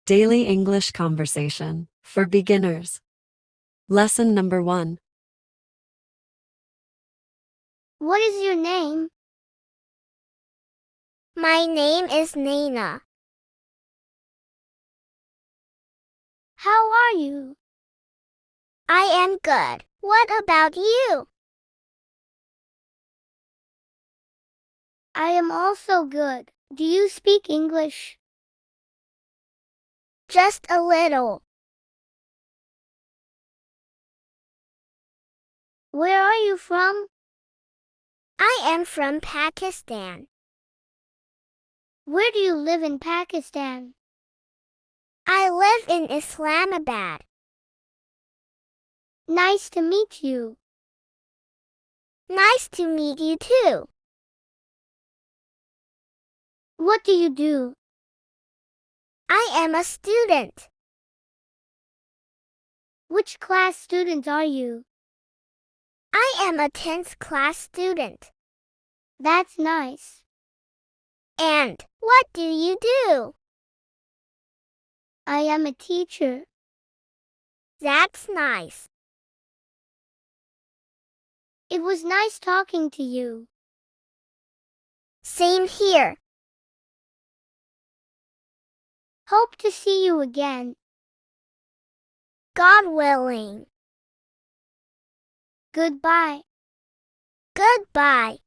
Daily English Conversation for Beginners. Lesson number 1. What is your name? My name is Nina. How are you? I am good. What about you? I am also good. Do you speak English? Just a little. Where are you from? I am from Pakistan. Where do you live in Pakistan? I live in Islamabad. Nice to meet you. Nice to meet you too. What do you do? I am a student. Which class student are you? I am a 10th class student. That's nice. And what do you do? I am a teacher. That's nice. It was nice talking to you. Same here. Hope to see you again. God willing. Goodbye. Goodbye.